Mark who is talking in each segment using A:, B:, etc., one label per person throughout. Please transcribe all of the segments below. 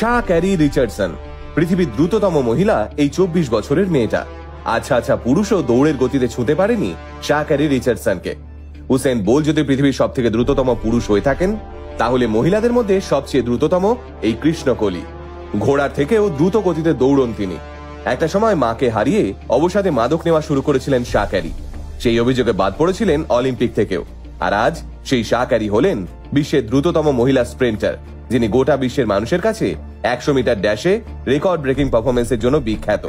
A: Shah carry Richardson পৃথিবীর দ্রুততম মহিলা এই 24 বছরের মেয়েটা। আচ্ছা পুরুষও দৌড়ের গতিতে ছুঁতে পারেনি শাহ ক্যারি রিচার্ডসনকে। উসেন বোল্ট যদি পৃথিবীর সব থেকে দ্রুততম পুরুষ হয়ে থাকেন, তাহলে মহিলাদের মধ্যে সবচেয়ে দ্রুততম এই কৃষ্ণকলি। ঘোড়ার থেকেও দ্রুত গতিতে দৌড়ন তিনি। একটা সময় মাকে হারিয়ে অবসাদে মাদক নেওয়া শুরু করেছিলেন শাহ ক্যারি। সেই অভিযোগে বাদ পড়েছিলেন অলিম্পিক থেকেও। আর আজ সেই শাহ ক্যারি হলেন বিশ্বের দ্রুততম মহিলা স্প্রিন্টার, যিনি গোটা বিশ্বের মানুষের কাছে 100 মিটার ড্যাশে রেকর্ড ব্রেকিং পারফরমেন্সের জন্য বিখ্যাত।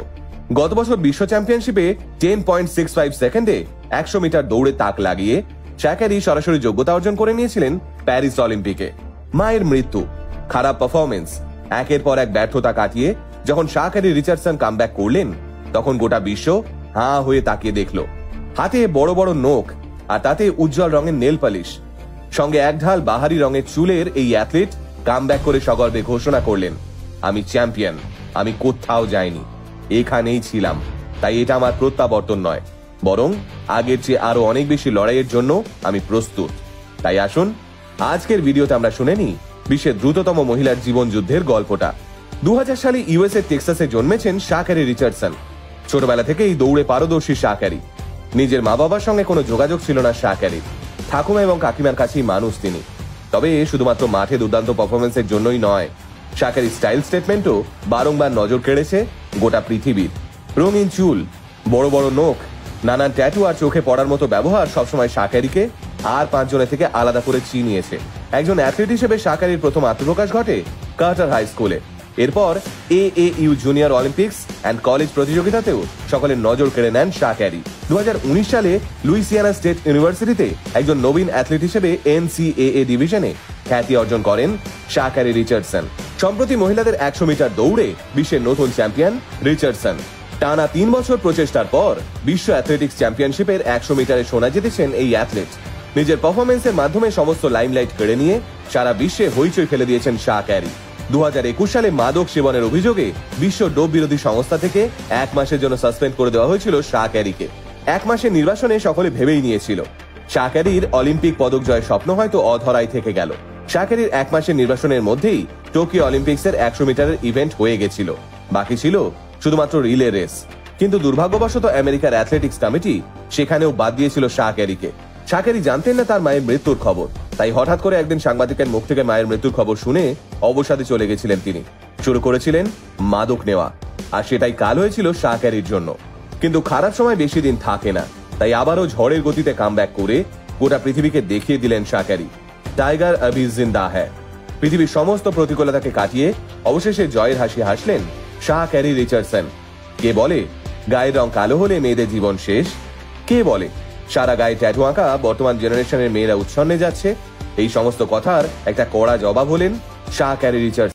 A: গত বছর বিশ্ব চ্যাম্পিয়নশিপে 10.65 সেকেন্ডে 100 মিটার দৌড়ে তাক লাগিয়ে শাহ ক্যারি সরাসরি যোগ্যতা অর্জন করে নিয়েছিলেন প্যারিস অলিম্পিকে। মায়ের মৃত্যু, খারাপ পারফরমেন্স, একের পর এক ব্যর্থতা কাটিয়ে যখন শাহ ক্যারি রিচার্ডসন কামব্যাক করলেন, তখন গোটা বিশ্ব হাঁ হয়ে তাকিয়ে দেখল। হাতে বড় বড় নখ আর তাতে উজ্জ্বল রঙের নেল পালিশ, সঙ্গে এক ঢাল বাহারি রঙের চুলের এই অ্যাথলিট কামব্যাক করে সগর্বে ঘোষণা করলেন, আমি চ্যাম্পিয়ন, আমি কোথাও যাইনি, এখানেই ছিলাম। তাই এটা আমার প্রত্যাবর্তন নয়, বরং আগের চেয়ে আরো অনেক বেশি লড়াইয়ের জন্য আমি প্রস্তুত। তাই আসুন আজকের ভিডিওতে আমরা শুনে নিই বিশ্বের দ্রুততম মহিলার জীবন যুদ্ধের গল্পটা। 2000 সালে ইউএসএ টেক্সাসে জন্মেছেন শাহ ক্যারি রিচার্ডসন। ছোটবেলা থেকেই দৌড়ে পারদর্শী শাহ ক্যারি। নিজের মা বাবার সঙ্গে কোনো যোগাযোগ ছিল না শাহ ক্যারির। ঠাকুমা এবং কাকিমার কাছেই মানুষ তিনি। তবে শুধুমাত্র মাঠে দুর্দান্ত পারফরমেন্সের জন্যই নয়, শাহ ক্যারির স্টাইল স্টেটমেন্টও বারংবার নজর কেড়েছে গোটা পৃথিবীর। রঙিন চুল, বড় বড় নখ, নানান ট্যাটু আর চোখে পড়ার মতো ব্যবহার সবসময় শাহ ক্যারিকে আর 5 জনের থেকে আলাদা করে চিনিয়েছে। একজন অ্যাথলিট হিসেবে শাহ ক্যারির প্রথম আত্মপ্রকাশ ঘটে কার্টার হাই স্কুলে। এরপর AAU junior Olympics and college প্রতিযোগিতাতেও সকলের নজর কেড়ে নেন শাহ ক্যারি। 2019 সালে লুইসিয়ানা স্টেট ইউনিভার্সিটিতে একজন নবীন অ্যাথলিট হিসেবে NCAA ডিভিশনে খ্যাতি অর্জন করেন শাহ ক্যারি রিচার্ডসন। সম্প্রতি মহিলাদের 100 মিটার দৌড়ে বিশ্বের নতুন চ্যাম্পিয়ন রিচার্ডসন। টানা 3 বছর প্রচেষ্টার পর বিশ্ব অ্যাথলেটিক্স চ্যাম্পিয়নশিপের 100 মিটারে সোনা জিতেছেন এই অ্যাথলিট। নিজের পারফরমেন্সের মাধ্যমে সমস্ত লাইমলাইট কেড়ে নিয়ে সারা বিশ্বে হইচই ফেলে দিয়েছেন শাহ ক্যারি। 2021 সালে মাদক সেবনের অভিযোগে বিশ্ব ডোপ বিরোধী সংস্থা থেকে 1 মাসের জন্য সাসপেন্ড করে দেওয়া হয়েছিল শাহ ক্যারিকে। 1 মাসের নির্বাসনে সকলে ভেবেই নিয়েছিল শাহ ক্যারির অলিম্পিক পদক জয়ের স্বপ্ন হয়তো অধরাই থেকে গেল। শাহ ক্যারির 1 মাসের নির্বাসনের মধ্যেই টোকিও অলিম্পিক্সের 100 মিটারের ইভেন্ট হয়ে গেছিল। বাকি ছিল শুধুমাত্র রিলে রেস। কিন্তু দুর্ভাগ্যবশত আমেরিকার অ্যাথলেটিক্স কমিটি সেখানেও বাদ দিয়েছিল শাহ ক্যারিকে। শাহ ক্যারি জানতেন না তার মায়ের মৃত্যুর খবর, তাই হঠাৎ করে একদিন সাংবাদিকের মুখ থেকে মায়ের মৃত্যুর খবর শুনে অবসাদে চলে গেছিলেন তিনি। শুরু করেছিলেন মাদক নেওয়া, আর সেটাই কাল হয়েছিল শাহ ক্যারির জন্য। কিন্তু খারাপ সময় বেশি দিন থাকে না, তাই আবারও ঝড়ের গতিতে কামব্যাক করে গোটা পৃথিবীকে দেখিয়ে দিলেন শাহ ক্যারি, টাইগার আবি জিন্দা হ্যায়। পৃথিবীর সমস্ত প্রতিকূলতাকে কাটিয়ে অবশেষে জয়ের হাসি হাসলেন শাহ ক্যারি রিচার্ডসন। কে বলে গায়ের রং কালো হলে মেয়েদের জীবন শেষ? কে বলে সারা গায়ে ট্যাটু আঁকা বর্তমান জেনারেশনের মেয়েরা উচ্ছন্নে যাচ্ছে? এই সমস্ত কথার একটা কড়া জবাব হলেন শাহ ক্যারি রিচার্ডসন।